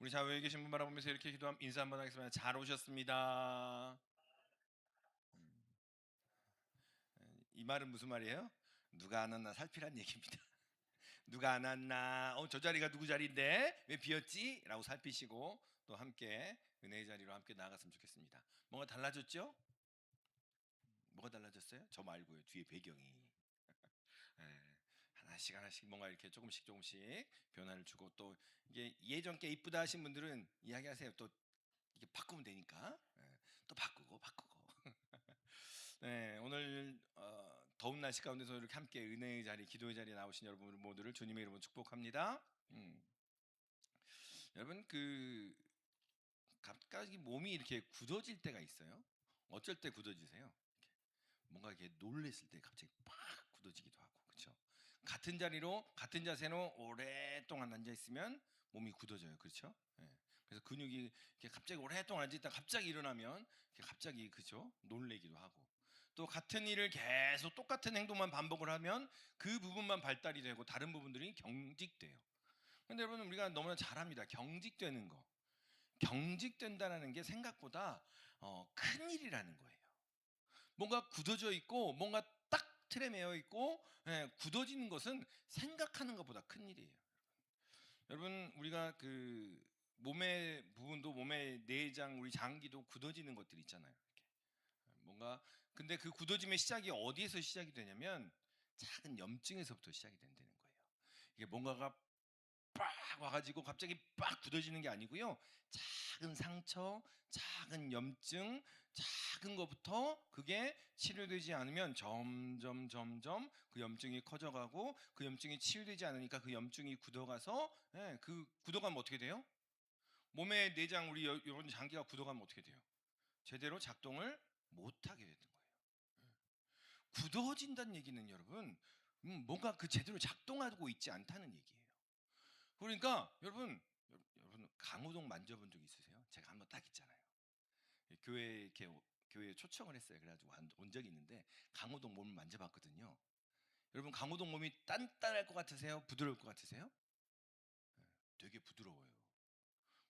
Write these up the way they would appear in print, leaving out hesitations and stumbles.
우리 좌우에 계신 분 바라보면서 이렇게 인사 한번 하겠습니다. 잘 오셨습니다. 이 말은 무슨 말이에요? 누가 안 왔나 살피란 얘기입니다. 누가 안 왔나? 저 자리가 누구 자리인데 왜 비었지? 라고 살피시고 또 함께 은혜의 자리로 함께 나아갔으면 좋겠습니다. 뭔가 달라졌죠? 뭐가 달라졌어요? 저 말고요. 뒤에 배경이. 예, 하나씩 하나씩 뭔가 이렇게 조금씩 조금씩 변화를 주고 또 이게 예전 게 이쁘다 하신 분들은 이야기하세요. 또 이게 바꾸면 되니까. 또 바꾸고. 네, 오늘 더운 날씨 가운데서 이렇게 함께 은혜의 자리, 기도의 자리에 나오신 여러분 모두를 주님의 이름으로 축복합니다. 여러분 갑자기 몸이 이렇게 굳어질 때가 있어요. 어쩔 때 굳어지세요? 뭔가 이렇게 놀랬을 때 갑자기 팍 굳어지기도 하고, 그렇죠? 같은 자리로 같은 자세로 오랫동안 앉아 있으면 몸이 굳어져요, 그렇죠? 예. 그래서 근육이 이렇게 갑자기 오랫동안 앉아 있다 갑자기 일어나면 이렇게 갑자기 그죠? 놀래기도 하고. 또 같은 일을 계속 똑같은 행동만 반복을 하면 그 부분만 발달이 되고 다른 부분들이 경직돼요. 근데 여러분 우리가 너무나 잘합니다. 경직되는 거. 경직된다는 게 생각보다 큰 일이라는 거예요. 뭔가 굳어져 있고 뭔가 딱 틀에 매여 있고 굳어지는 것은 생각하는 것보다 큰 일이에요. 여러분 우리가 그 몸의 부분도 몸의 내장 우리 장기도 굳어지는 것들이 있잖아요. 이렇게. 뭔가 근데 그 굳어짐의 시작이 어디에서 시작이 되냐면 작은 염증에서부터 시작이 된다는 거예요. 이게 뭔가가 빡 와가지고 갑자기 빡 굳어지는 게 아니고요. 작은 상처, 작은 염증, 작은 것부터 그게 치료되지 않으면 점점 그 염증이 커져가고 그 염증이 치유되지 않으니까 그 염증이 굳어가서 그 굳어가면 어떻게 돼요? 몸의 내장 우리 이런 장기가 굳어가면 어떻게 돼요? 제대로 작동을 못하게 되는 거예요. 굳어진다는 얘기는 여러분 뭔가 그 제대로 작동하고 있지 않다는 얘기예요. 그러니까 여러분 강호동 만져본 적 있으세요? 제가 한번 딱 있잖아요. 교회 이렇게 교회에 초청을 했어요. 그래가지고 온 적이 있는데 강호동 몸을 만져봤거든요. 여러분 강호동 몸이 단단할 것 같으세요? 부드러울 것 같으세요? 되게 부드러워요.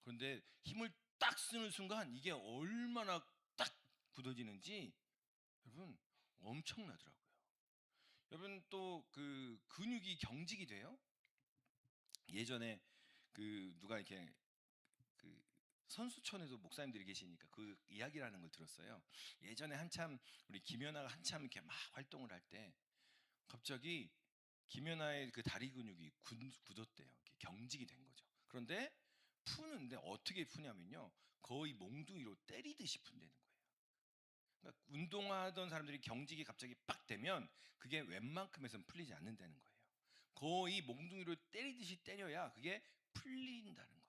그런데 힘을 딱 쓰는 순간 이게 얼마나 딱 굳어지는지 여러분 엄청나더라고요. 여러분 또 그 근육이 경직이 돼요. 예전에 그 누가 이렇게 그 선수촌에도 목사님들이 계시니까 그 이야기라는 걸 들었어요. 예전에 한참 우리 김연아가 한참 이렇게 막 활동을 할 때 갑자기 김연아의 그 다리 근육이 굳었대요. 이렇게 경직이 된 거죠. 그런데 푸는데 어떻게 푸냐면요. 거의 몽둥이로 때리듯이 푼다는 거예요. 그러니까 운동하던 사람들이 경직이 갑자기 빡 되면 그게 웬만큼에선 풀리지 않는다는 거예요. 거의 몽둥이로 때리듯이 때려야 그게 풀린다는 거예요.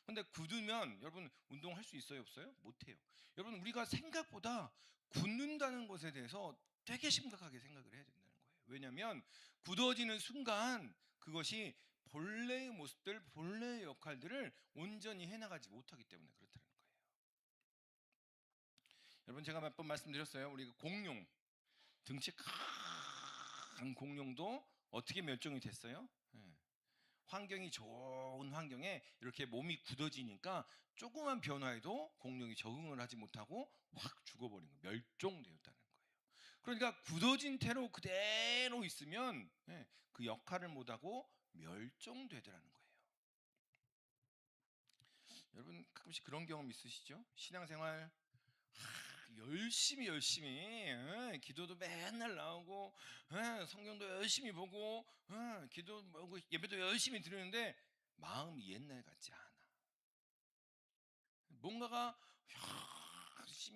근데 굳으면 여러분 운동할 수 있어요, 없어요? 못 해요. 여러분 우리가 생각보다 굳는다는 것에 대해서 되게 심각하게 생각을 해야 된다는 거예요. 왜냐하면 굳어지는 순간 그것이 본래의 모습들, 본래의 역할들을 온전히 해나가지 못하기 때문에 그렇다는 거예요. 여러분 제가 몇 번 말씀드렸어요. 우리 공룡 등치 큰 공룡도 어떻게 멸종이 됐어요? 예. 환경이 좋은 환경에 이렇게 몸이 굳어지니까 조그만 변화에도 공룡이 적응을 하지 못하고 확 죽어버린 거예요. 멸종되었다는 거예요. 그러니까 굳어진 태로 그대로 있으면 그 역할을 못하고 멸종되더라는 거예요. 여러분 가끔씩 그런 경험 있으시죠? 신앙생활 열심히 기도도 맨날 나오고 성경도 열심히 보고 기도 보고 예배도 열심히 드리는데 마음이 옛날 같지 않아. 뭔가가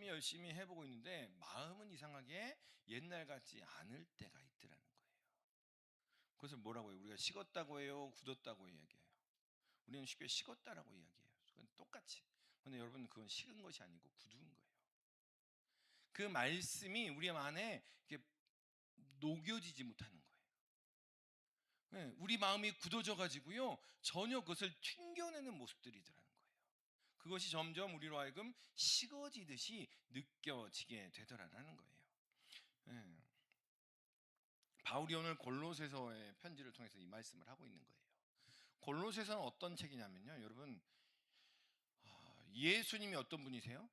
열심히 해보고 있는데 마음은 이상하게 옛날 같지 않을 때가 있더라는 거예요. 그것을 뭐라고 해요? 우리가 식었다고 해요? 굳었다고 이야기해요? 우리는 쉽게 식었다라고 이야기해요. 그건 똑같이. 근데 여러분 그건 식은 것이 아니고 굳은 거예요. 그 말씀이 우리 안에 이렇게 녹여지지 못하는 거예요. 우리 마음이 굳어져 가지고요 전혀 그것을 튕겨내는 모습들이더라는 거예요. 그것이 점점 우리로 하여금 식어지듯이 느껴지게 되더라는 거예요. 예. 바울이 오늘 골로새서의 편지를 통해서 이 말씀을 하고 있는 거예요. 골로새서는 어떤 책이냐면요, 여러분 예수님이 어떤 분이세요?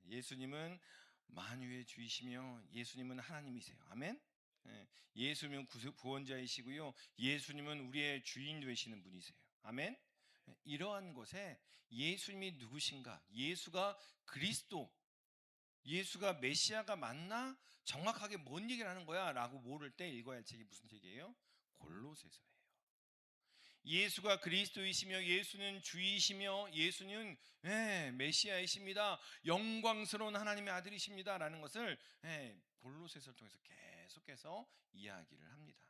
예수님은 만유의 주이시며 예수님은 하나님이세요. 아멘. 예, 예수님은 구원자이시고요. 예수님은 우리의 주인 되시는 분이세요. 아멘. 이러한 것에 예수님이 누구신가? 예수가 그리스도, 예수가 메시아가 맞나? 정확하게 뭔 얘기를 하는 거야? 라고 모를 때 읽어야 할 책이 무슨 책이에요? 골로새서예요. 예수가 그리스도이시며 예수는 주이시며 예수는 메시아이십니다. 영광스러운 하나님의 아들이십니다. 라는 것을 골로새서를 통해서 계속해서 이야기를 합니다.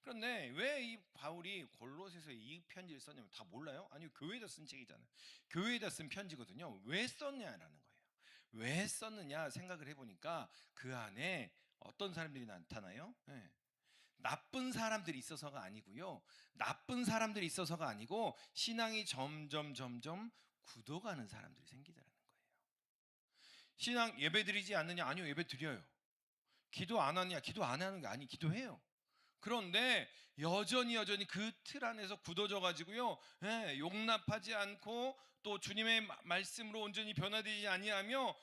그런데 왜 이 바울이 골로새서에 이 편지를 썼냐면 다 몰라요? 아니 교회에다 쓴 책이잖아요. 교회에다 쓴 편지거든요. 왜 썼냐라는 거예요. 왜 썼느냐 생각을 해보니까 그 안에 어떤 사람들이 나타나요? 나쁜 사람들이 있어서가 아니고요. 나쁜 사람들이 있어서가 아니고 신앙이 점점 굳어가는 사람들이 생기더라는 거예요. 신앙 예배 드리지 않느냐? 아니요, 예배 드려요. 기도 안 하느냐? 기도 안 하는 게 아니, 기도해요. 그런데 여전히 그 틀 안에서 굳어져 가지고요, 용납하지 않고 또 주님의 말씀으로 온전히 변화되지 아니하며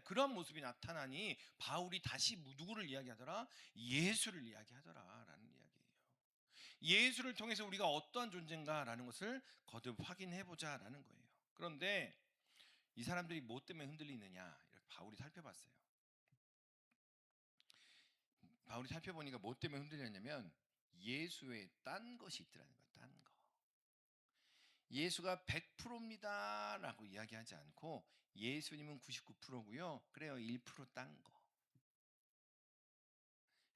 그런 모습이 나타나니 바울이 다시 누구를 이야기하더라? 예수를 이야기하더라라는 이야기예요. 예수를 통해서 우리가 어떠한 존재인가라는 것을 거듭 확인해 보자라는 거예요. 그런데 이 사람들이 뭐 때문에 흔들리느냐 이렇게 바울이 살펴봤어요. 바울이 살펴보니까 뭐 때문에 흔들렸냐면 예수의 딴 것이 있더라는 거예요. 딴 거. 예수가 100%입니다 라고 이야기하지 않고 예수님은 99%고요. 그래요. 1%딴 거.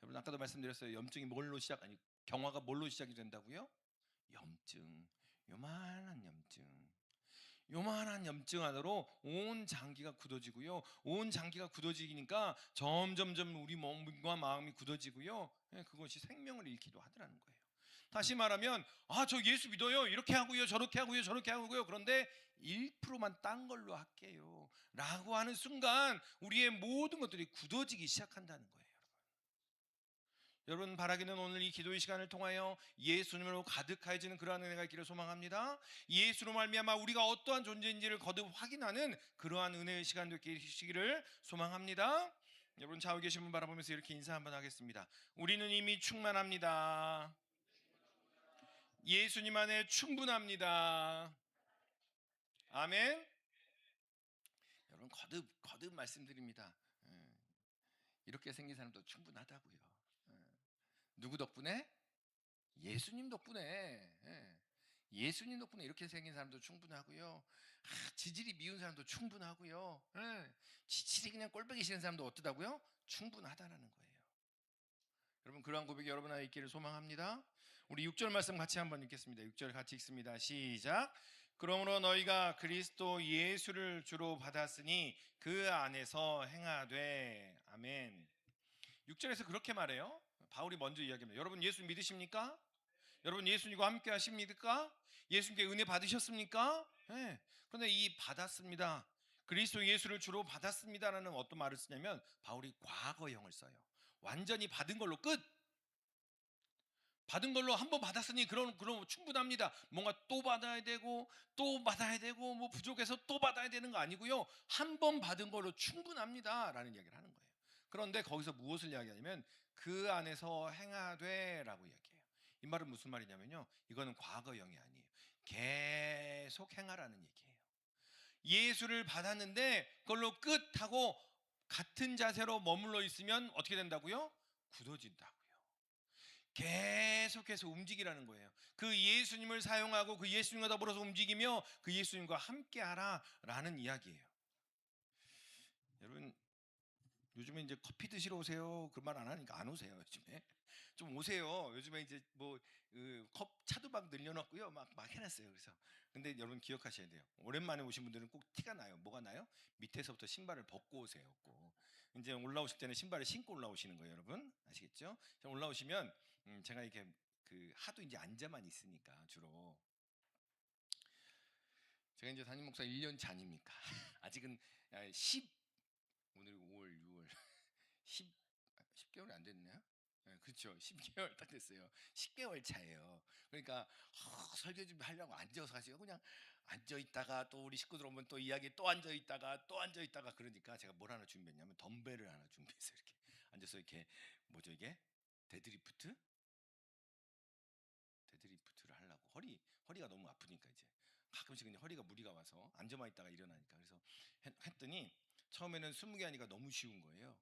여러분 아까도 말씀드렸어요. 염증이 뭘로 아니 경화가 뭘로 시작이 된다고요? 염증. 요만한 염증. 요만한 염증 안으로 온 장기가 굳어지고요. 온 장기가 굳어지니까 점점점 우리 몸과 마음이 굳어지고요. 그것이 생명을 잃기도 하더라는 거예요. 다시 말하면 저 예수 믿어요. 이렇게 하고요. 저렇게 하고요. 저렇게 하고요. 그런데 1%만 딴 걸로 할게요. 라고 하는 순간 우리의 모든 것들이 굳어지기 시작한다는 거예요. 여러분 바라기는 오늘 이 기도의 시간을 통하여 예수님으로 가득해지는 그러한 은혜가 있기를 소망합니다. 예수로 말미암아 우리가 어떠한 존재인지를 거듭 확인하는 그러한 은혜의 시간 되시기를 소망합니다. 여러분 좌우 계신 분 바라보면서 이렇게 인사 한번 하겠습니다. 우리는 이미 충만합니다. 예수님 안에 충분합니다. 아멘. 여러분 거듭 말씀드립니다. 이렇게 생긴 사람도 충분하다고요. 누구 덕분에? 예수님 덕분에. 예수님 덕분에 이렇게 생긴 사람도 충분하고요. 지질이 미운 사람도 충분하고요. 지질이 그냥 꼴보기 싫은 사람도 어떠다고요? 충분하다라는 거예요. 여러분 그러한 고백이 여러분 안에 있기를 소망합니다. 우리 6절 말씀 같이 한번 읽겠습니다. 6절 같이 읽습니다. 시작. 그러므로 너희가 그리스도 예수를 주로 받았으니 그 안에서 행하되. 아멘. 6절에서 그렇게 말해요. 바울이 먼저 이야기합니다. 여러분 예수 믿으십니까? 여러분 예수님과 함께 하십니까? 예수님께 은혜 받으셨습니까? 네. 그런데 이 받았습니다. 그리스도 예수를 주로 받았습니다라는 어떤 말을 쓰냐면 바울이 과거형을 써요. 완전히 받은 걸로 끝. 받은 걸로 한번 받았으니 그럼 충분합니다. 뭔가 또 받아야 되고 또 받아야 되고 뭐 부족해서 또 받아야 되는 거 아니고요. 한 번 받은 걸로 충분합니다라는 이야기를 하는 거예요. 그런데 거기서 무엇을 이야기하냐면 그 안에서 행하되라고 이야기해요. 이 말은 무슨 말이냐면요. 이거는 과거형이 아니에요. 계속 행하라는 얘기예요. 예수를 받았는데 그걸로 끝하고 같은 자세로 머물러 있으면 어떻게 된다고요? 굳어진다고요. 계속해서 움직이라는 거예요. 그 예수님을 사용하고 그 예수님과 더불어서 움직이며 그 예수님과 함께하라 라는 이야기예요. 여러분 요즘에 이제 커피 드시러 오세요 그 말 안 하니까 안 오세요. 요즘에 좀 오세요. 요즘에 이제 뭐 차도 막 늘려놨고요, 막 해놨어요. 그래서 근데 여러분 기억하셔야 돼요. 오랜만에 오신 분들은 꼭 티가 나요. 뭐가 나요? 밑에서부터 신발을 벗고 오세요. 꼭 이제 올라오실 때는 신발을 신고 올라오시는 거예요. 여러분 아시겠죠? 올라오시면 제가 이렇게 하도 이제 앉아만 있으니까 주로 제가 이제 담임 목사 1년 차 아닙니까? 아직은 10 오늘 5월 6월 10개월이 안 됐네요. 그렇죠. 10개월 딱 됐어요. 10개월 차예요. 그러니까 설교 좀 하려고 앉아서 하시고 그냥 앉아 있다가 또 우리 식구들 오면 또 이야기 또 앉아 있다가 또 앉아 있다가 그러니까 제가 뭘 하나 준비했냐면 덤벨을 하나 준비했어요. 이렇게 앉아서 이렇게 뭐죠 이게 데드리프트? 데드리프트를 하려고 허리가 너무 아프니까 이제 가끔씩 그냥 허리가 무리가 와서 앉아만 있다가 일어나니까 그래서 했더니 처음에는 20개 하니까 너무 쉬운 거예요.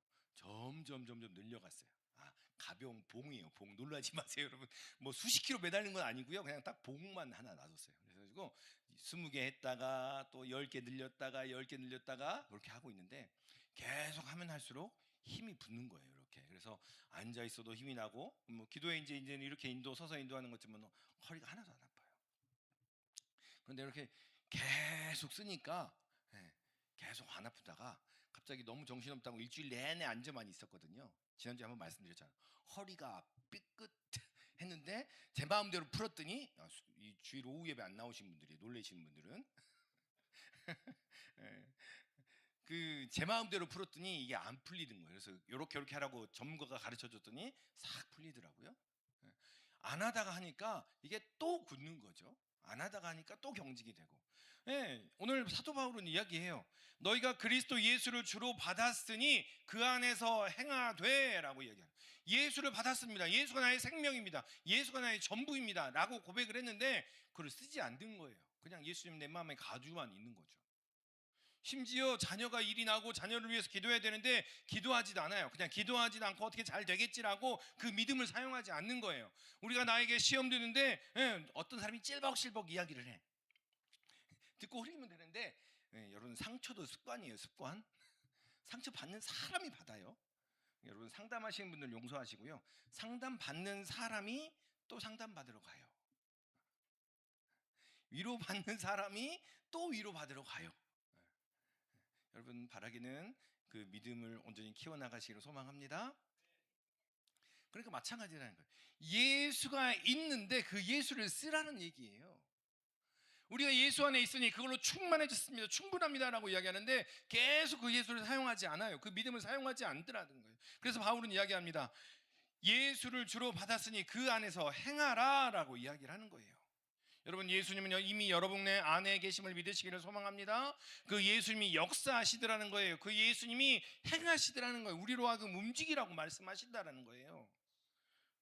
점점 늘려갔어요. 가벼운 봉이에요. 봉 놀라지 마세요, 여러분. 뭐 수십 킬로 매달린 건 아니고요. 그냥 딱 봉만 하나 놔뒀어요. 그래가지고 20개 했다가 또 10개 늘렸다가 10개 늘렸다가 그렇게 하고 있는데 계속 하면 할수록 힘이 붙는 거예요. 이렇게. 그래서 앉아 있어도 힘이 나고 뭐 기도에 이제는 이렇게 서서 인도하는 것처럼 허리가 하나도 안 아파요. 그런데 이렇게 계속 쓰니까 계속 안 아프다가 갑자기 너무 정신없다고 일주일 내내 앉아만 있었거든요. 지난주에 한번 말씀드렸잖아요. 허리가 삐끗 했는데 제 마음대로 풀었더니 이 주일 오후 예배 안 나오신 분들이 놀라신 분들은 그 제 마음대로 풀었더니 이게 안 풀리는 거예요. 그래서 요렇게 하라고 전문가가 가르쳐 줬더니 싹 풀리더라고요. 안 하다가 하니까 이게 또 굳는 거죠. 안 하다가 하니까 또 경직이 되고. 오늘 사도 바울은 이야기해요. 너희가 그리스도 예수를 주로 받았으니 그 안에서 행하되라고 이야기해요. 예수를 받았습니다. 예수가 나의 생명입니다. 예수가 나의 전부입니다. 라고 고백을 했는데 그걸 쓰지 않는 거예요. 그냥 예수님 내 마음에 가두만 있는 거죠. 심지어 자녀가 일이 나고 자녀를 위해서 기도해야 되는데 기도하지도 않아요. 그냥 기도하지도 않고 어떻게 잘 되겠지라고 그 믿음을 사용하지 않는 거예요. 우리가 나에게 시험 드는데 어떤 사람이 찔벅실벅 이야기를 해. 듣고 흘리면 되는데 여러분 상처도 습관이에요. 습관. 상처 받는 사람이 받아요. 여러분 상담하시는 분들 용서하시고요. 상담 받는 사람이 또 상담 받으러 가요. 위로 받는 사람이 또 위로 받으러 가요. 여러분 바라기는 그 믿음을 온전히 키워나가시기를 소망합니다. 그러니까 마찬가지라는 거예요. 예수가 있는데 그 예수를 쓰라는 얘기예요. 우리가 예수 안에 있으니 그걸로 충만해졌습니다. 충분합니다라고 이야기하는데 계속 그 예수를 사용하지 않아요. 그 믿음을 사용하지 않더라는 거예요. 그래서 바울은 이야기합니다. 예수를 주로 받았으니 그 안에서 행하라라고 이야기를 하는 거예요. 여러분 예수님은 이미 여러분 안에 계심을 믿으시기를 소망합니다. 그 예수님이 역사하시더라는 거예요. 그 예수님이 행하시더라는 거예요. 우리로 하여금 움직이라고 말씀하신다라는 거예요.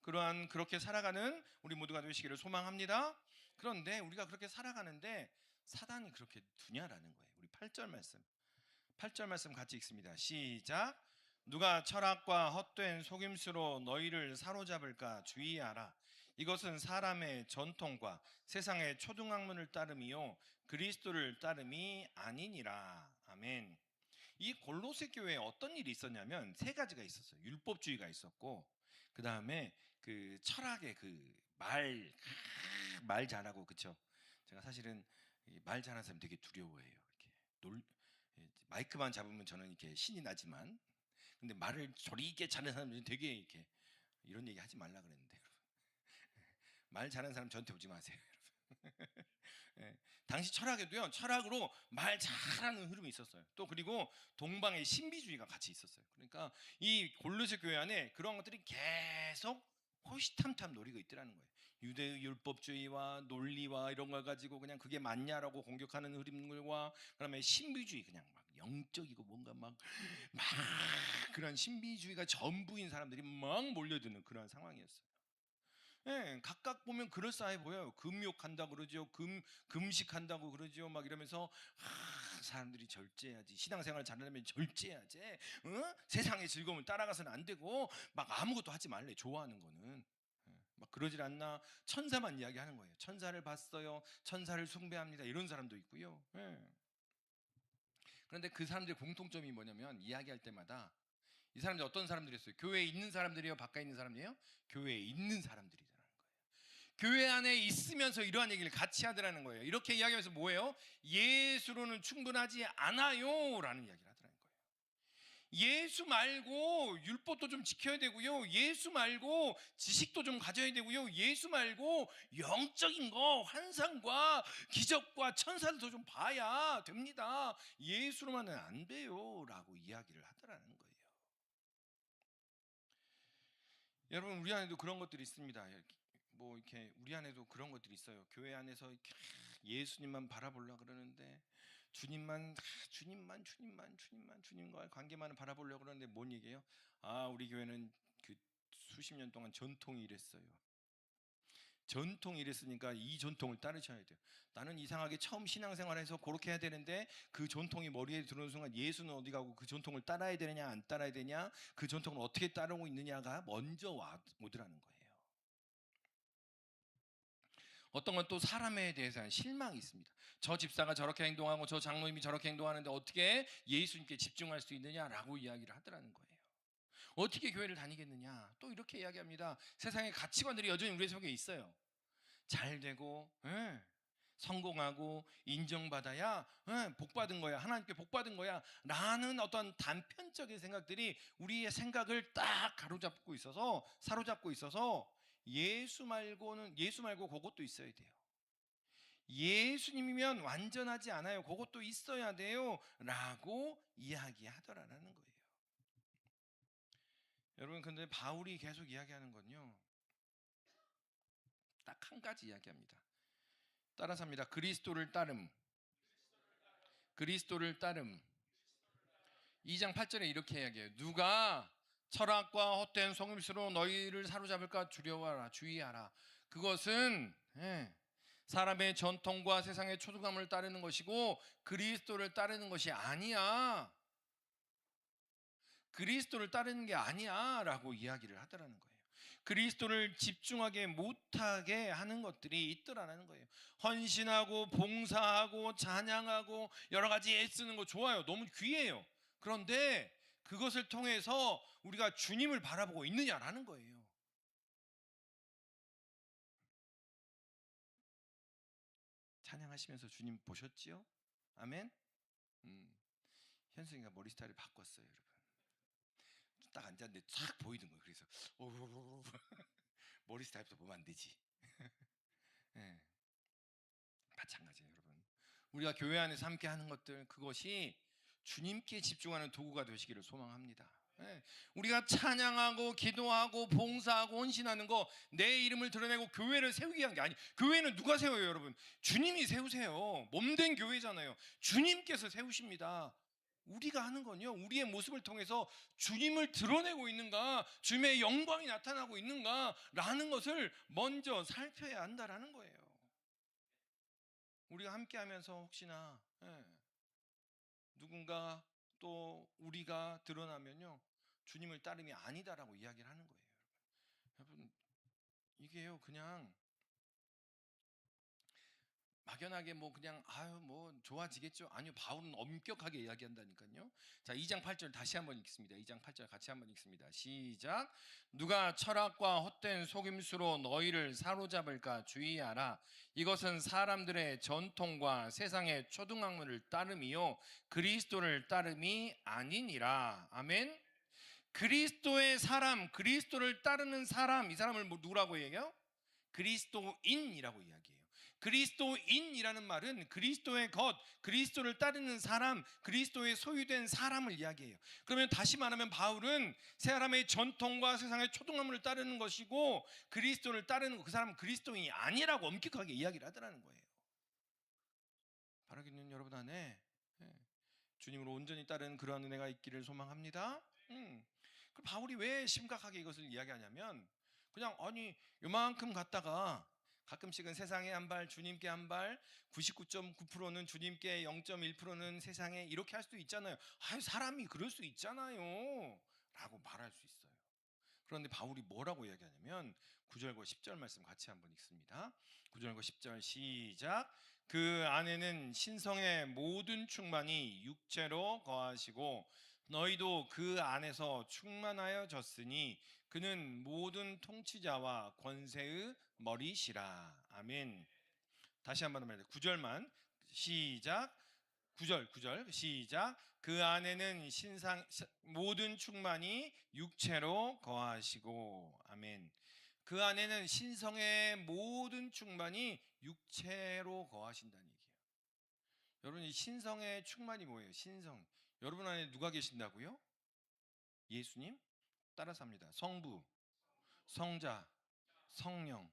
그렇게 살아가는 우리 모두가 되시기를 소망합니다. 그런데 우리가 그렇게 살아가는데 사단이 그렇게 두냐라는 거예요. 우리 8절 말씀 같이 읽습니다. 시작. 누가 철학과 헛된 속임수로 너희를 사로잡을까 주의하라. 이것은 사람의 전통과 세상의 초등학문을 따름이요 그리스도를 따름이 아니니라. 아멘. 이 골로새 교회에 어떤 일이 있었냐면 세 가지가 있었어요. 율법주의가 있었고 그 다음에 그 철학의 그 말 잘하고 그쵸. 제가 사실은 말 잘하는 사람 되게 두려워해요. 이렇게 마이크만 잡으면 저는 이렇게 신이 나지만 근데 말을 저리 있게 잘하는 사람들은 되게 이렇게 이런 얘기 하지 말라 그랬는데 말 잘하는 사람 저한테 오지 마세요. 당시 철학에도요 철학으로 말 잘하는 흐름이 있었어요. 또 그리고 동방의 신비주의가 같이 있었어요. 그러니까 이 골로새 교회 안에 그런 것들이 계속 호시탐탐 노리고 있더라는 거예요. 유대 율법주의와 논리와 이런 걸 가지고 그냥 그게 맞냐라고 공격하는 흐름들과 그다음에 신비주의 그냥 막 영적이고 뭔가 막 그런 신비주의가 전부인 사람들이 막 몰려드는 그런 상황이었어요. 각각 보면 그럴싸해 보여요. 금욕한다고 그러죠. 금식한다고 그러죠. 막 이러면서 사람들이 절제해야지. 신앙생활 잘하려면 절제해야지. 세상의 즐거움을 따라가서는 안 되고 막 아무것도 하지 말래. 좋아하는 거는. 막 그러질 않나. 천사만 이야기하는 거예요. 천사를 봤어요. 천사를 숭배합니다. 이런 사람도 있고요. 그런데 그 사람들의 공통점이 뭐냐면 이야기할 때마다 이 사람들이 어떤 사람들이었어요? 교회에 있는 사람들이에요? 바깥에 있는 사람이에요? 교회에 있는 사람들이더라는 거예요. 교회 안에 있으면서 이러한 얘기를 같이 하더라는 거예요. 이렇게 이야기하면서 뭐예요? 예수로는 충분하지 않아요 라는 이야기를 하더라는 거예요. 예수 말고 율법도 좀 지켜야 되고요. 예수 말고 지식도 좀 가져야 되고요. 예수 말고 영적인 거 환상과 기적과 천사도 좀 봐야 됩니다. 예수로만은 안 돼요 라고 이야기를 하더라는 거예요. 여러분 우리 안에도 그런 것들이 있습니다. 뭐 이렇게 우리 안에도 그런 것들이 있어요. 교회 안에서 이렇게 예수님만 바라보려 그러는데 주님과의 관계만을 바라보려 그러는데 뭔 얘기예요? 아, 우리 교회는 그 수십 년 동안 전통이 이랬어요. 전통이 이랬으니까 이 전통을 따르셔야 돼요. 나는 이상하게 처음 신앙생활에서 그렇게 해야 되는데 그 전통이 머리에 들어오는 순간 예수는 어디 가고 그 전통을 따라야 되느냐 안 따라야 되냐, 그 전통을 어떻게 따르고 있느냐가 먼저 오더라는 거예요. 어떤 건 또 사람에 대해서는 실망이 있습니다. 저 집사가 저렇게 행동하고 저 장로님이 저렇게 행동하는데 어떻게 예수님께 집중할 수 있느냐라고 이야기를 하더라는 거예요. 어떻게 교회를 다니겠느냐, 또 이렇게 이야기합니다. 세상의 가치관들이 여전히 우리 속에 있어요. 잘 되고 성공하고 인정받아야 복받은 거야, 하나님께 복받은 거야 라는 어떤 단편적인 생각들이 우리의 생각을 딱 사로잡고 있어서 예수 말고 그것도 있어야 돼요. 예수님이면 완전하지 않아요, 그것도 있어야 돼요 라고 이야기하더라는 거예요. 여러분, 근데 바울이 계속 이야기하는 건요, 딱 한 가지 이야기합니다. 따라서 합니다. 그리스도를 따름. 2장 8절에 이렇게 이야기해요. 누가 철학과 헛된 속임수로 너희를 사로잡을까 두려워하라, 주의하라. 그것은 사람의 전통과 세상의 초등감을 따르는 것이고 그리스도를 따르는 것이 아니야. 그리스도를 따르는 게 아니야 라고 이야기를 하더라는 거예요. 그리스도를 집중하게 못하게 하는 것들이 있더라는 거예요. 헌신하고 봉사하고 찬양하고 여러 가지 애쓰는 거 좋아요. 너무 귀해요. 그런데 그것을 통해서 우리가 주님을 바라보고 있느냐라는 거예요. 찬양하시면서 주님 보셨지요? 아멘. 현승이가 머리 스타일을 바꿨어요, 여러분. 딱 앉았는데 싹 보이는 거예요. 그래서 머리 스타일부터 보면 안 되지. 네. 마찬가지예요, 여러분. 우리가 교회 안에서 함께 하는 것들, 그것이 주님께 집중하는 도구가 되시기를 소망합니다. 우리가 찬양하고 기도하고 봉사하고 헌신하는 거, 내 이름을 드러내고 교회를 세우기 위한 게 아니. 교회는 누가 세워요, 여러분? 주님이 세우세요. 몸된 교회잖아요. 주님께서 세우십니다. 우리가 하는 건요, 우리의 모습을 통해서 주님을 드러내고 있는가, 주님의 영광이 나타나고 있는가 라는 것을 먼저 살펴야 한다라는 거예요. 우리가 함께 하면서 혹시나 누군가 또 우리가 드러나면요, 주님을 따름이 아니다라고 이야기를 하는 거예요. 여러분, 이게요, 그냥 막연하게 뭐 그냥 아유 뭐 좋아지겠죠. 아니요, 바울은 엄격하게 이야기한다니까요. 자, 2장 8절 다시 한번 읽습니다. 2장 8절 같이 한번 읽습니다. 시작. 누가 철학과 헛된 속임수로 너희를 사로잡을까 주의하라. 이것은 사람들의 전통과 세상의 초등학문을 따름이요 그리스도를 따름이 아니니라. 아멘. 그리스도의 사람, 그리스도를 따르는 사람, 이 사람을 누구라고 얘기해요? 그리스도인이라고 이야기해요. 그리스도인이라는 말은 그리스도의 것, 그리스도를 따르는 사람, 그리스도의 소유된 사람을 이야기해요. 그러면 다시 말하면 바울은 사람의 전통과 세상의 초등학문을 따르는 것이고 그리스도를 따르는 그 사람은 그리스도인이 아니라고 엄격하게 이야기를 하더라는 거예요. 바라기 있는 여러분 안에 주님을 온전히 따르는 그러한 은혜가 있기를 소망합니다. 바울이 왜 심각하게 이것을 이야기하냐면, 그냥 아니 요만큼 갔다가 가끔씩은 세상에 한 발, 주님께 한 발, 99.9%는 주님께, 0.1%는 세상에, 이렇게 할 수도 있잖아요. 아유, 사람이 그럴 수 있잖아요 라고 말할 수 있어요. 그런데 바울이 뭐라고 이야기하냐면 9절과 10절 말씀 같이 한번 읽습니다. 9절과 10절 시작. 그 안에는 신성의 모든 충만이 육체로 거하시고 너희도 그 안에서 충만하여졌으니 그는 모든 통치자와 권세의 머리시라. 아멘. 다시 한번 말해요. 9절만 시작. 9절 시작. 그 안에는 모든 충만이 육체로 거하시고. 아멘. 그 안에는 신성의 모든 충만이 육체로 거하신다는 얘기예요. 여러분, 이 신성의 충만이 뭐예요? 신성. 여러분 안에 누가 계신다고요? 예수님? 따라서 합니다. 성부, 성자, 성령,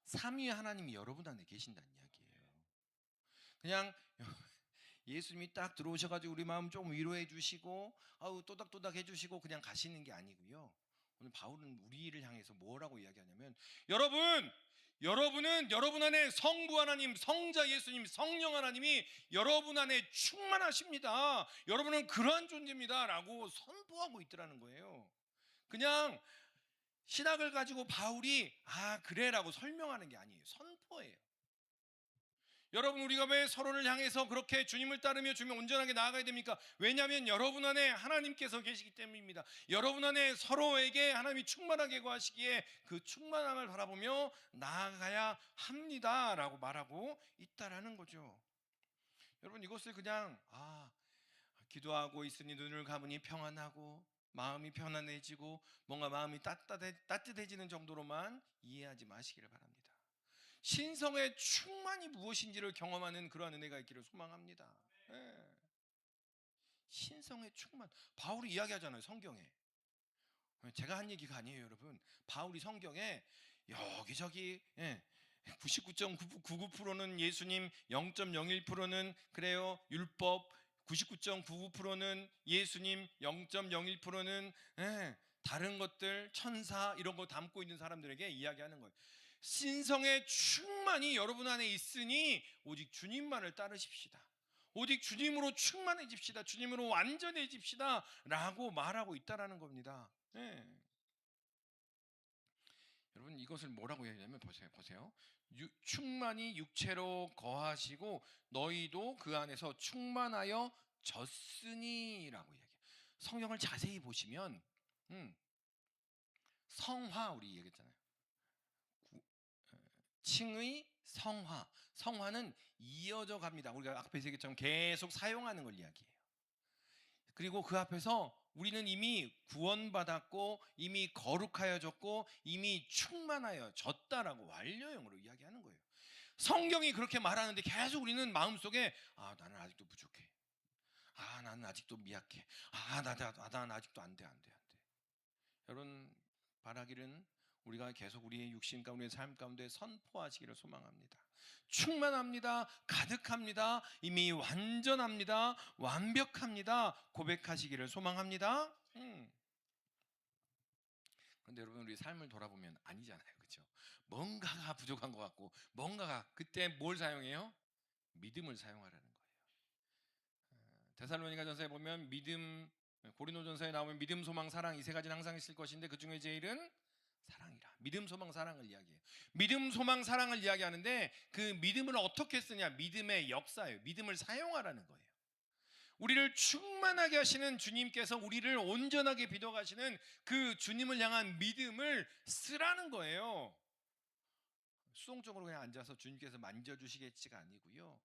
삼위 하나님이 여러분 안에 계신다는 이야기예요. 그냥 예수님이 딱 들어오셔가지고 우리 마음 좀 위로해 주시고 아우 또닥또닥 해주시고 그냥 가시는 게 아니고요. 오늘 바울은 우리를 향해서 뭐라고 이야기하냐면 여러분은 여러분 안에 성부 하나님, 성자 예수님, 성령 하나님이 여러분 안에 충만하십니다. 여러분은 그러한 존재입니다 라고 선포하고 있더라는 거예요. 그냥 신학을 가지고 바울이 그래라고 설명하는 게 아니에요. 선포예요. 여러분, 우리가 왜 서로를 향해서 그렇게 주님을 따르며 주님 온전하게 나아가야 됩니까? 왜냐하면 여러분 안에 하나님께서 계시기 때문입니다. 여러분 안에 서로에게 하나님이 충만하게 구하시기에 그 충만함을 바라보며 나아가야 합니다 라고 말하고 있다라는 거죠. 여러분, 이것을 그냥 기도하고 있으니 눈을 감으니 평안하고 마음이 편안해지고 뭔가 마음이 따뜻해지는 정도로만 이해하지 마시기를 바랍니다. 신성의 충만이 무엇인지를 경험하는 그러한 은혜가 있기를 소망합니다. 네. 신성의 충만. 바울이 이야기하잖아요, 성경에. 제가 한 얘기가 아니에요, 여러분. 바울이 성경에 여기저기 99.99%는 예수님, 0.01%는 그래요 율법, 99.99%는 예수님, 0.01%는 다른 것들, 천사 이런 거 담고 있는 사람들에게 이야기하는 거예요. 신성의 충만이 여러분 안에 있으니 오직 주님만을 따르십시다. 오직 주님으로 충만해집시다. 주님으로 완전해집시다 라고 말하고 있다라는 겁니다. 여러분, 이것을 뭐라고 얘기하냐면 보세요. 충만히 육체로 거하시고 너희도 그 안에서 충만하여 졌으니 라고 얘기해요. 성경을 자세히 보시면 성화, 우리 얘기했잖아요. 칭의 성화. 성화는 이어져 갑니다. 우리가 앞에서 얘기했처럼 계속 사용하는 걸 이야기해요. 그리고 그 앞에서 우리는 이미 구원받았고 이미 거룩하여졌고 이미 충만하여졌다라고 완료형으로 이야기하는 거예요. 성경이 그렇게 말하는데 계속 우리는 마음속에 나는 아직도 부족해. 나는 아직도 미약해. 나는 아직도 안 돼. 여러분, 바라기는 우리가 계속 우리의 육신 가운데 삶 가운데 선포하시기를 소망합니다. 충만합니다. 가득합니다. 이미 완전합니다. 완벽합니다. 고백하시기를 소망합니다. 그런데 여러분, 우리 삶을 돌아보면 아니잖아요, 그렇죠? 뭔가가 부족한 것 같고 뭔가가 그때 뭘 사용해요? 믿음을 사용하라는 거예요. 데살로니가전서에 보면 믿음, 고린도전서에 나오면 믿음, 소망, 사랑 이 세 가지는 항상 있을 것인데 그 중에 제일은 사랑이라. 믿음, 소망, 사랑을 이야기해요. 믿음, 소망, 사랑을 이야기하는데 그 믿음을 어떻게 쓰냐? 믿음의 역사예요. 믿음을 사용하라는 거예요. 우리를 충만하게 하시는 주님께서 우리를 온전하게 빚어가시는 그 주님을 향한 믿음을 쓰라는 거예요. 수동적으로 그냥 앉아서 주님께서 만져주시겠지가 아니고요.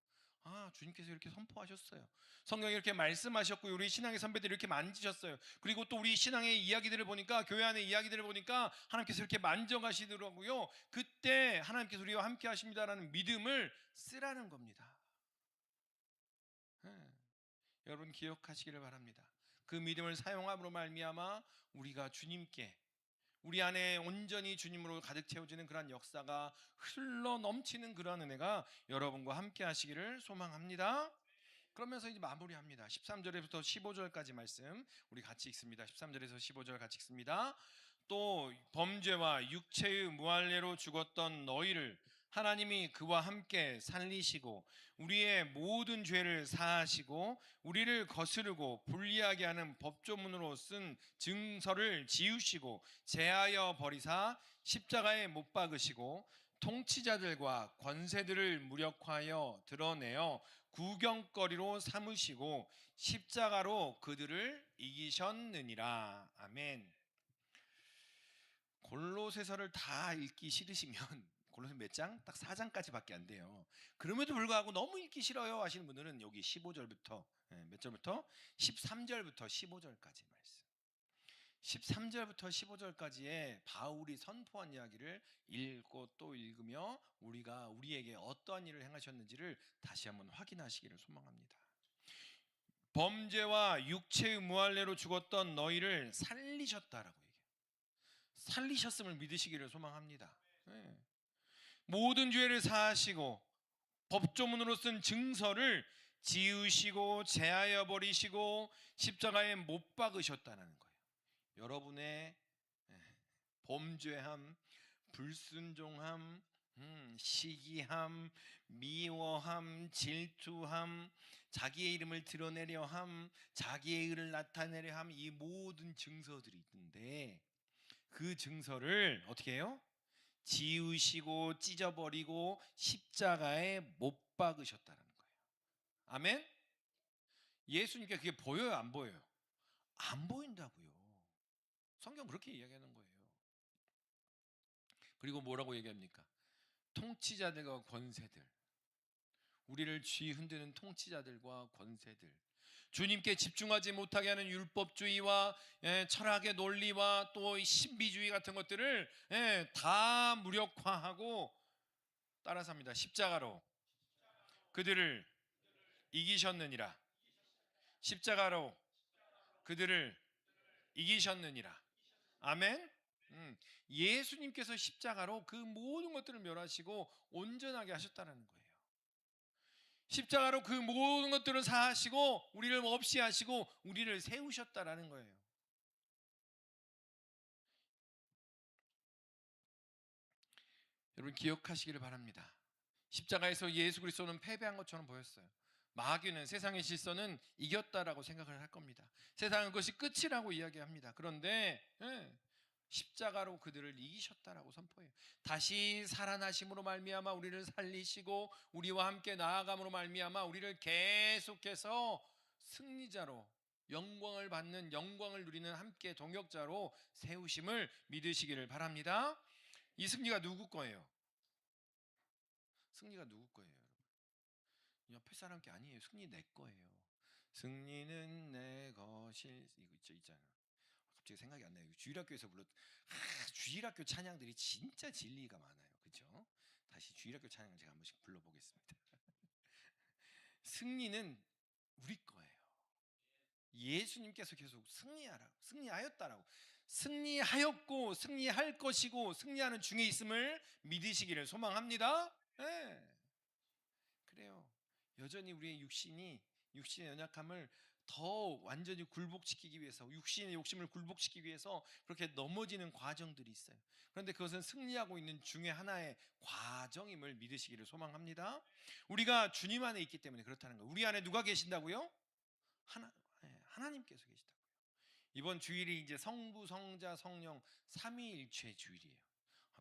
주님께서 이렇게 선포하셨어요. 성경에 이렇게 말씀하셨고 우리 신앙의 선배들이 이렇게 만지셨어요. 그리고 또 우리 신앙의 이야기들을 보니까, 교회 안의 이야기들을 보니까 하나님께서 이렇게 만져가시더라고요. 그때 하나님께서 우리와 함께 하십니다라는 믿음을 쓰라는 겁니다. 여러분, 기억하시기를 바랍니다. 그 믿음을 사용함으로 말미암아 우리가 주님께, 우리 안에 온전히 주님으로 가득 채워지는 그러한 역사가 흘러 넘치는 그러한 은혜가 여러분과 함께 하시기를 소망합니다. 그러면서 이제 마무리합니다. 13절에부터 15절까지 말씀 우리 같이 읽습니다. 13절에서 15절 같이 읽습니다. 또 범죄와 육체의 무할례로 죽었던 너희를 하나님이 그와 함께 살리시고 우리의 모든 죄를 사하시고 우리를 거스르고 불리하게 하는 법조문으로 쓴 증서를 지우시고 제하여 버리사 십자가에 못 박으시고 통치자들과 권세들을 무력화하여 드러내어 구경거리로 삼으시고 십자가로 그들을 이기셨느니라. 아멘. 골로새서를 다 읽기 싫으시면 골로새 몇 장? 딱 4장까지밖에 안 돼요. 그럼에도 불구하고 너무 읽기 싫어요 하시는 분들은 여기 15절부터 몇 절부터? 13절부터 15절까지 말씀. 13절부터 15절까지의 바울이 선포한 이야기를 읽고 또 읽으며 우리가 우리에게 어떠한 일을 행하셨는지를 다시 한번 확인하시기를 소망합니다. 범죄와 육체의 무할례로 죽었던 너희를 살리셨다라고 얘기해요. 살리셨음을 믿으시기를 소망합니다. 예. 모든 죄를 사하시고 법조문으로 쓴 증서를 지우시고 제하여 버리시고 십자가에 못 박으셨다는 거예요. 여러분의 범죄함, 불순종함, 시기함, 미워함, 질투함, 자기의 이름을 드러내려 함, 자기의 의를 나타내려 함, 이 모든 증서들이 있는데 그 증서를 어떻게 해요? 지우시고 찢어버리고 십자가에 못 박으셨다는 거예요. 아멘? 예수님께 그게 보여요, 안 보여요? 안 보인다고요. 성경 그렇게 이야기하는 거예요. 그리고 뭐라고 얘기합니까? 통치자들과 권세들, 우리를 쥐 흔드는 통치자들과 권세들, 주님께 집중하지 못하게 하는 율법주의와 철학의 논리와 또 신비주의 같은 것들을 다 무력화하고 따라삽니다. 십자가로 그들을 이기셨느니라. 십자가로 그들을 이기셨느니라. 아멘. 예수님께서 십자가로 그 모든 것들을 멸하시고 온전하게 하셨다는 거예요. 십자가로 그 모든 것들을 사하시고 우리를 없이 하시고 우리를 세우셨다라는 거예요. 여러분 기억하시기를 바랍니다. 십자가에서 예수 그리스도는 패배한 것처럼 보였어요. 마귀는, 세상의 질서는 이겼다라고 생각을 할 겁니다. 세상은 그것이 끝이라고 이야기합니다. 그런데 십자가로 그들을 이기셨다라고 선포해요. 다시 살아나심으로 말미암아 우리를 살리시고 우리와 함께 나아감으로 말미암아 우리를 계속해서 승리자로, 영광을 받는, 영광을 누리는 함께 동역자로 세우심을 믿으시기를 바랍니다. 이 승리가 누구 거예요? 승리가 누구 거예요, 여러분? 옆에 사람 게 아니에요. 승리 내 거예요. 승리는 내 것일, 이거 있잖아요. 갑자기 생각이 안 나요. 주일학교에서 주일학교 찬양들이 진짜 진리가 많아요. 그렇죠? 다시 주일학교 찬양을 제가 한 번씩 불러보겠습니다. 승리는 우리 거예요. 예수님께서 계속 승리하였다라고, 승리하였고 승리할 것이고 승리하는 중에 있음을 믿으시기를 소망합니다. 네. 그래요. 여전히 우리의 육신의 연약함을 더 완전히 굴복시키기 위해서, 육신의 욕심을 굴복시키기 위해서 그렇게 넘어지는 과정들이 있어요. 그런데 그것은 승리하고 있는 중에 하나의 과정임을 믿으시기를 소망합니다. 우리가 주님 안에 있기 때문에 그렇다는 거예요. 우리 안에 누가 계신다고요? 하나님께서 계시다고요. 이번 주일이 이제 성부, 성자, 성령 삼위일체 주일이에요.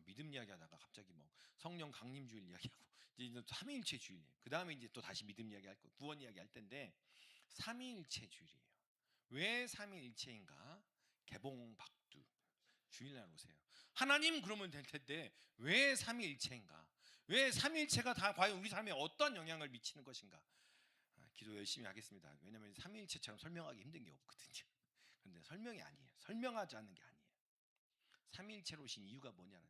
믿음 이야기하다가 갑자기 뭐 성령 강림 주일 이야기하고 이제 삼위일체 주일이에요. 그 다음에 이제 또 다시 믿음 이야기할 거, 구원 이야기할 텐데 삼위일체 주일이에요. 왜 삼위일체인가? 개봉박두 주일날 오세요. 하나님 그러면 될 텐데 왜 삼위일체인가? 왜 삼위일체가 다 과연 우리 삶에 어떤 영향을 미치는 것인가? 기도 열심히 하겠습니다. 왜냐하면 삼위일체처럼 설명하기 힘든 게 없거든요. 그런데 설명이 아니에요. 설명하지 않는 게 아니에요. 삼위일체로 오신 이유가 뭐냐는,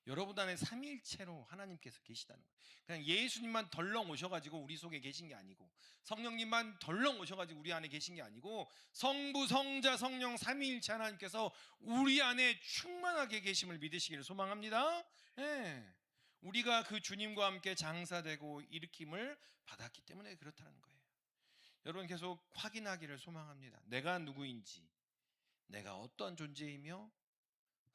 여러분 안에 삼위일체로 하나님께서 계시다는 거예요. 그냥 예수님만 덜렁 오셔가지고 우리 속에 계신 게 아니고, 성령님만 덜렁 오셔가지고 우리 안에 계신 게 아니고, 성부, 성자, 성령 삼위일체 하나님께서 우리 안에 충만하게 계심을 믿으시기를 소망합니다. 예. 우리가 그 주님과 함께 장사되고 일으킴을 받았기 때문에 그렇다는 거예요. 여러분 계속 확인하기를 소망합니다. 내가 누구인지, 내가 어떤 존재이며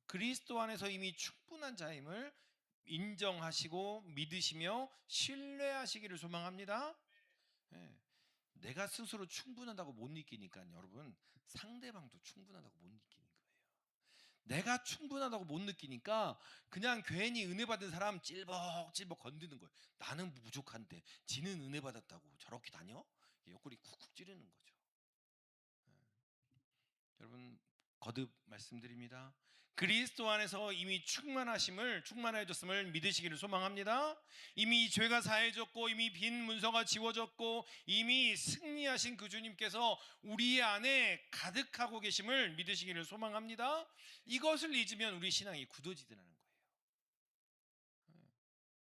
그리스도 안에서 이미 충분한 자임을 인정하시고 믿으시며 신뢰하시기를 소망합니다. 네. 내가 스스로 충분하다고 못 느끼니까 여러분 상대방도 충분하다고 못 느끼는 거예요. 내가 충분하다고 못 느끼니까 그냥 괜히 은혜 받은 사람 찔벅찔벅 건드는 거예요. 나는 부족한데 지는 은혜 받았다고 저렇게 다녀? 옆구리 쿡쿡 찌르는 거죠. 여러분 거듭 말씀드립니다. 그리스도 안에서 이미 충만해졌음을 믿으시기를 소망합니다. 이미 죄가 사해졌고 이미 빈 문서가 지워졌고 이미 승리하신 그 주님께서 우리 안에 가득하고 계심을 믿으시기를 소망합니다. 이것을 잊으면 우리 신앙이 굳어지더라는 거예요.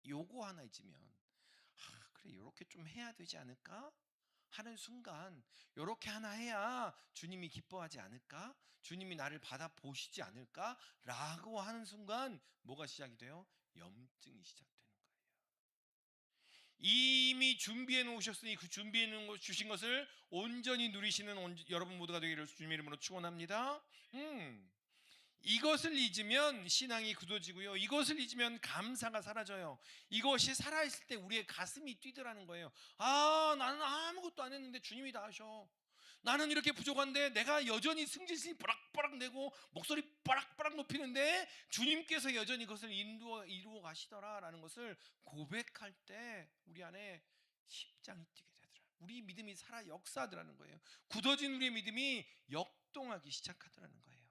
요거 하나 잊으면 그래 이렇게 좀 해야 되지 않을까? 하는 순간 이렇게 하나 해야 주님이 기뻐하지 않을까? 주님이 나를 받아보시지 않을까?라고 하는 순간 뭐가 시작이 돼요? 염증이 시작되는 거예요. 이미 준비해 놓으셨으니 그 준비해 주신 것을 온전히 누리시는 여러분 모두가 되기를 주님의 이름으로 축원합니다. 이것을 잊으면 신앙이 굳어지고요. 이것을 잊으면 감사가 사라져요. 이것이 살아있을 때 우리의 가슴이 뛰더라는 거예요. 나는 아무것도 안 했는데 주님이 다 하셔. 나는 이렇게 부족한데 내가 여전히 승질심 빠락빠락 내고 목소리 빠락빠락 높이는데 주님께서 여전히 그것을 이루어 가시더라라는 것을 고백할 때 우리 안에 심장이 뛰게 되더라. 우리 믿음이 살아 역사하더라는 거예요. 굳어진 우리의 믿음이 역동하기 시작하더라는 거예요.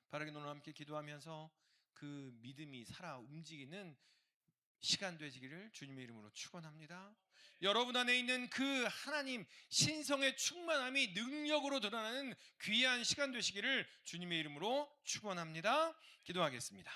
바라긴 오늘 함께 기도하면서 그 믿음이 살아 움직이는 시간 되시기를 주님의 이름으로 축원합니다. 여러분 안에 있는 그 하나님 신성의 충만함이 능력으로 드러나는 귀한 시간 되시기를 주님의 이름으로 축원합니다. 기도하겠습니다.